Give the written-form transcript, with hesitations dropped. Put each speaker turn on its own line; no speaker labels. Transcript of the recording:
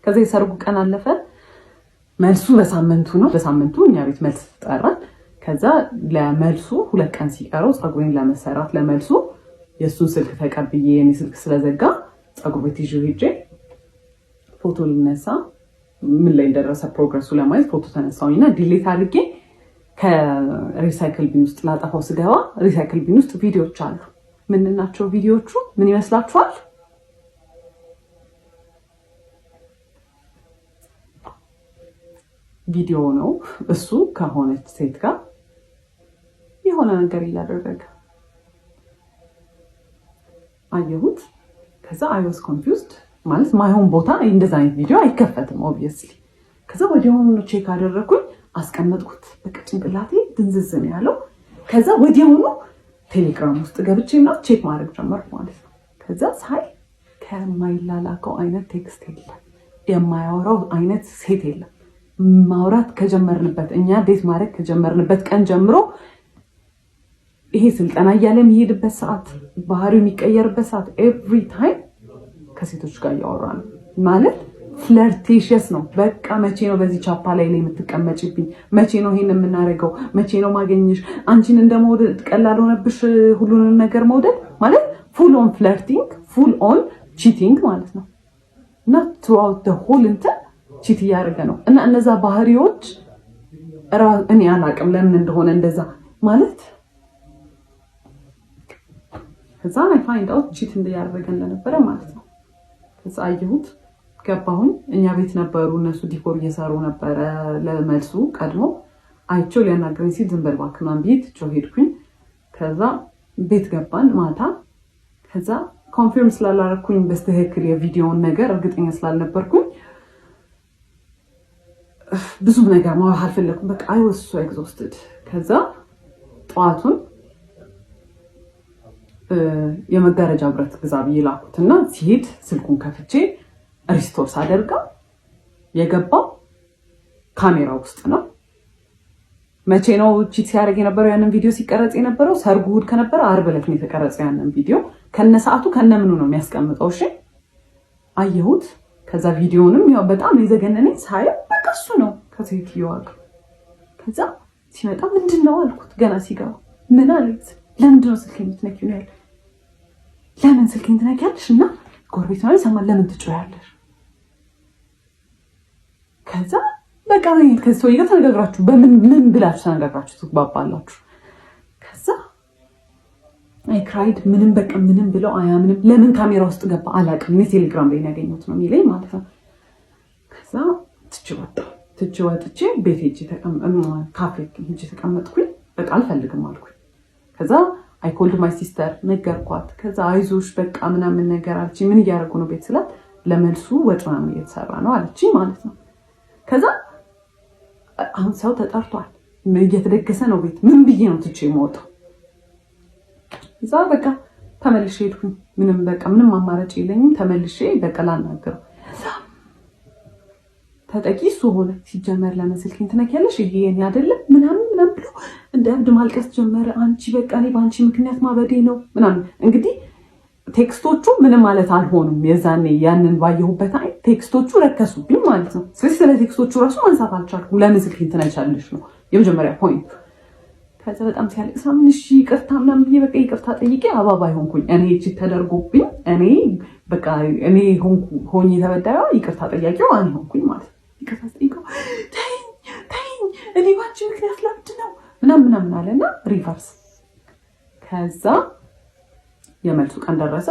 ከዛ የሰርጉ ቀን አለፈ። መልሱ በሳምንቱ ነው። በሳምንቱ እኛ ቤት መልስ ተጠራን። ከዛ ለመልሱ 2 ቀን ሲቀረው ፀጉሬን ለመሰራት ለመልሱ የሱን ስልክ ተቀብዬ የኔ ስልክ ስለዘጋ ፀጉር ቤት ይዤ ሄጄ ፎቶ ልነሳ ምን ላይ እንደደረሰ ፕሮግረሱ ለማየት ፎቶ ተነሳውኝና ዲሊት አድርጌ ከሪሳይክል ቢን ውስጥ ላጠፋው ስገባ ሪሳይክል ቢን ውስጥ ቪዲዮዎች አሉ። ምን ናቸው ቪዲዮዎቹ? ምን ይመስላችኋል? ቪዲዮ ነው እሱ ከሆነች ሴት ጋር የሆነ ነገር እያደረገ አየሁት። ከዛ I was confused ማለት ማይሆን ቦታ እንደዛ አይነት ቪዲዮ አይከፈትም obviously። ከዛ ወዲያውኑ ቼክ አደረኩኝ፣ አስቀመጥኩት። በቃ ጭንቅላቴ ድንዝዝ ነው ያለው። ከዛ ወዲያውኑ ቴሌግራም ውስጥ ገብቼና ቼክ ማድረግ ጀመርኩ ማለት ነው። ከዛ ሳይ ከማይላላከው አይነት ቴክስት የለም፣ የማያወራው አይነት ሴት የለም። ማውራት ከጀመርንበት እኛ ዴት ማድረግ ከጀመርንበት ቀን ጀምሮ ይሄ ስልጠና እያለ የሚሄድበት ሰዓት፣ ባህሪው የሚቀየርበት ሰዓት ኤቭሪ ታይም ከሴቶች ጋር እያወራ ነው ማለት ፍለርቴሽስ ነው። በቃ መቼ ነው በዚህ ቻፓ ላይ የምትቀመጭብኝ? መቼ ነው ይሄን የምናደርገው? መቼ ነው ማገኘሽ? አንቺን እንደመውደድ ቀላል ሆነብሽ ሁሉንም ነገር መውደድ ማለት ፉል ኦን ፍለርቲንግ፣ ፉል ኦን ቺቲንግ ማለት ነው። እና throughout the whole እንትን ቺት እያደረገ ነው። እና እነዛ ባህሪዎች እኔ አላቅም ለምን እንደሆነ እንደዛ ማለት ከዛ I find out ቺት እያደረገ እንደነበረ ማለት ነው። ከዛ አየሁት፣ ገባሁኝ። እኛ ቤት ነበሩ እነሱ ዲኮር እየሰሩ ነበረ። ለመልሱ ቀድሞ አይቼው ሊያናገረኝ ሲል ዝም በል እባክህ ምናምን ብዬ ትቼው ሄድኩኝ። ከዛ ቤት ገባን ማታ። ከዛ ኮንፊርም ስላላረኩኝ በስተክክል የቪዲዮውን ነገር እርግጠኛ ስላልነበርኩኝ ብዙ ነገር ማውራት አልፈለኩም። በቃ I was so exhausted። ከዛ ጠዋቱን የመጋረጃ ብረት ግዛ ብዬ ላኩትና ሲሄድ ስልኩን ከፍቼ ሪስቶር ሳደርጋ የገባው ካሜራ ውስጥ ነው። መቼ ነው ቺት ሲያደርግ የነበረው? ያንን ቪዲዮ ሲቀረጽ የነበረው ሰርጉ እሑድ ከነበረ ዓርብ ዕለት ነው የተቀረጸው። ያንን ቪዲዮ ከነሰዓቱ ከነምኑ ነው የሚያስቀምጠው። እሺ አየሁት። ከዛ ቪዲዮንም ያው በጣም የዘገነነኝ ሳየው በቃ እሱ ነው ከሴትዮዋ ጋር። ከዛ ሲመጣ ምንድነው አልኩት። ገና ሲገባ ምን አለች? ለምንድነው ስልኬን የምትነኪው ነው ያለ። ለምን ስልኬን ትነኪያለሽ? እና ጎረቤት ነው ሰማን፣ ለምን ትጮያለሽ? ከዛ በቃ ከሰው ይገ ተነጋግራችሁ በምን ምን ብላችሁ ተነጋግራችሁ ትግባባላችሁ። ከዛ አይ ክራይድ ምንም በቃ ምንም ብለው አያምንም። ለምን ካሜራ ውስጥ ገባ አላውቅም። እኔ ቴሌግራም ላይ ያገኘሁት ነው የሚለኝ ማለት ነው። ከዛ ትቼ ወጥቼ ቤት ሄጄ ካፌ ሄጄ ተቀመጥኩኝ። በቃ አልፈልግም አልኩኝ። ከዛ አይ ኮልድ ማይ ሲስተር ነገርኳት። ከዛ አይዞሽ በቃ ምናምን ነገር አለች። ምን እያደረጉ ነው ቤት ስላት ለመልሱ ወጥ ምናምን እየተሰራ ነው አለች ማለት ነው። ከዛ አሁን ሰው ተጠርቷል፣ እየተደገሰ ነው ቤት። ምን ብዬ ነው ትቼ የምወጣው? እዛ በቃ ተመልሼ ሄድኩኝ። ምንም አማራጭ የለኝም። ተመልሼ በቃ ላናገረው። ተጠቂ እሱ ሆነ። ሲጀመር ለምን ስልኬን ትነኪያለሽ? ይሄ የኔ አይደለም ምናምን ብሎ እንደ እብድ ማልቀስ ጀመረ። አንቺ በቃ እኔ በአንቺ ምክንያት ማበዴ ነው ምናምን። እንግዲህ ቴክስቶቹ ምንም ማለት አልሆኑም። የዛኔ ያንን ባየሁበት አይ ቴክስቶቹ ረከሱብኝ ማለት ነው። ስለዚህ ስለ ቴክስቶቹ ራሱ ማንሳት አልቻልኩም። ለምን ስልኬን ትነኪያለሽ ነው የመጀመሪያ ፖይንት። ከዛ በጣም ሲያለቅስ እሺ ይቅርታ ምናምን ብዬ በቃ ይቅርታ ጠይቄ አባባይ ሆንኩኝ። እኔ እቺ ተደርጎብኝ እኔ በቃ እኔ ሆኜ ተበዳዩ ይቅርታ ጠያቂው እኔ ሆንኩኝ ማለት ነው። ይቅርታ ጠይቀው ተይኝ እኔ ባንቺ ምክንያት ለምድ ነው ምናምን አለና ሪቨርስ። ከዛ የመልሱ ቀን ደረሰ።